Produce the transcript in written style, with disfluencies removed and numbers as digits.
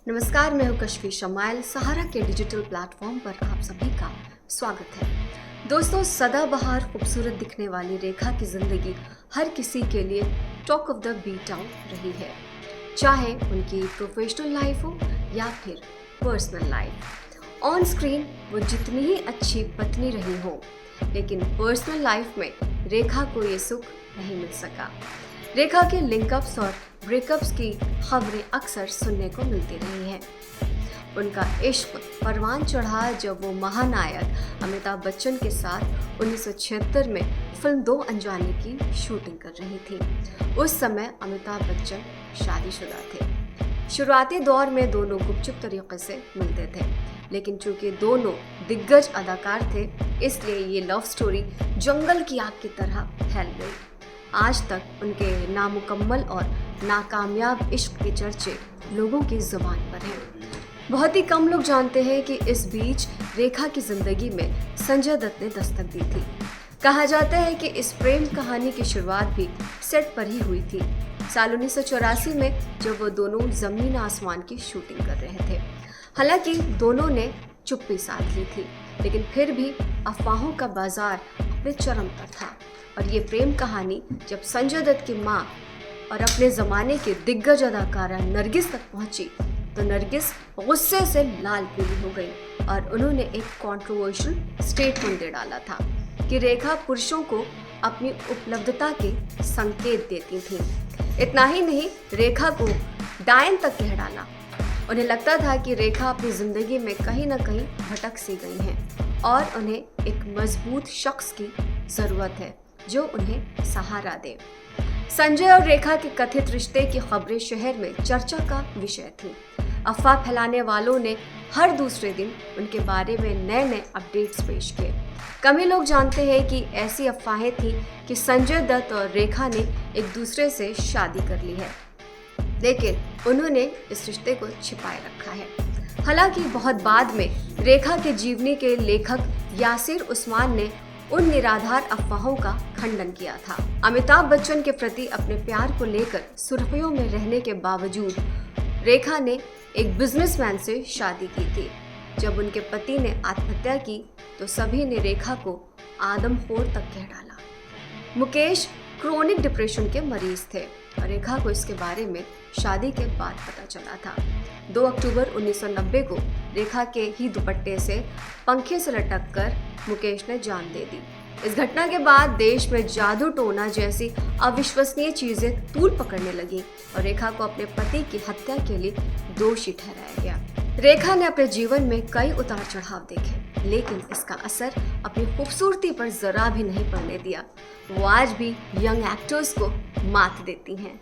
नमस्कार, मैं हूं कश्फी शमाइल। सहारा के डिजिटल प्लेटफॉर्म पर आप सभी का स्वागत है। दोस्तों, सदाबहार खूबसूरत दिखने वाली रेखा की जिंदगी हर किसी के लिए talk of the beat out रही है, चाहे उनकी प्रोफेशनल लाइफ हो या फिर पर्सनल लाइफ। ऑन स्क्रीन वो जितनी ही अच्छी पत्नी रही हो, लेकिन पर्सनल लाइफ में रेखा को ये सुख नहीं मिल सका। रेखा के लिंकअप्स और ब्रेकअप्स की खबरें अक्सर सुनने को मिलती रही हैं। उनका इश्क परवान चढ़ा जब वो महानायक अमिताभ बच्चन के साथ 1976 में फिल्म दो अनजाने की शूटिंग कर रही थी। उस समय अमिताभ बच्चन शादीशुदा थे। शुरुआती दौर में दोनों गुपचुप तरीके से मिलते थे, लेकिन चूंकि दोनों दिग्गज अदाकार थे, इसलिए ये लव स्टोरी जंगल की आग की तरह फैल गई। आज तक उनके नामुकम्मल और नाकामयाब इश्क के चर्चे लोगों की जुबान पर हैं। बहुत ही कम लोग जानते हैं कि इस बीच रेखा की जिंदगी में संजय दत्त ने दस्तक दी थी। कहा जाता है कि इस प्रेम कहानी की शुरुआत भी सेट पर ही हुई थी, साल 1984 में, जब वो दोनों जमीन आसमान की शूटिंग कर रहे थे। हालांकि दोनों ने चुप्पी साध ली थी, लेकिन फिर भी अफवाहों का बाजार अपने चरम पर था। और ये प्रेम कहानी जब संजय दत्त की माँ और अपने ज़माने के दिग्गज अदाकारा नरगिस तक पहुंची, तो नरगिस गुस्से से लाल पीली हो गई और उन्होंने एक कंट्रोवर्शियल स्टेटमेंट दे डाला था कि रेखा पुरुषों को अपनी उपलब्धता के संकेत देती थी। इतना ही नहीं, रेखा को डायन तक कह डाला। उन्हें लगता था कि रेखा अपनी ज़िंदगी में कहीं ना कहीं भटक सी गई हैं और उन्हें एक मजबूत शख्स की ज़रूरत है जो उन्हें सहारा दे। संजय और रेखा के कथित रिश्ते की खबरें शहर में चर्चा का विषय थी। अफवाह फैलाने वालों ने हर दूसरे दिन उनके बारे में नए नए अपडेट्स पेश किए। कम ही लोग जानते हैं कि ऐसी अफवाहें थी कि संजय दत्त और रेखा ने एक दूसरे से शादी कर ली है, लेकिन उन्होंने इस रिश्ते को छिपाए रखा है। हालांकि बहुत बाद में रेखा के जीवनी के लेखक यासिर उस्मान ने उन निराधार अफवाहों का खंडन किया था। अमिताभ बच्चन के प्रति अपने प्यार को लेकर सुर्खियों में रहने के बावजूद रेखा ने एक बिजनेसमैन से शादी की थी। जब उनके पति ने आत्महत्या की तो सभी ने रेखा को आदमखोर तक कह डाला। मुकेश क्रोनिक डिप्रेशन के मरीज थे और रेखा को इसके बारे में शादी के बाद पता चला था। 2 अक्टूबर 1990 को रेखा के ही दुपट्टे से पंखे से लटक कर मुकेश ने जान दे दी। इस घटना के बाद देश में जादू टोना जैसी अविश्वसनीय चीजें तूल पकड़ने लगी और रेखा को अपने पति की हत्या के लिए दोषी ठहराया गया। रेखा ने अपने जीवन में कई उतार चढ़ाव देखे, लेकिन इसका असर अपनी खूबसूरती पर जरा भी नहीं पड़ने दिया। वो आज भी यंग एक्टर्स को मात देती हैं।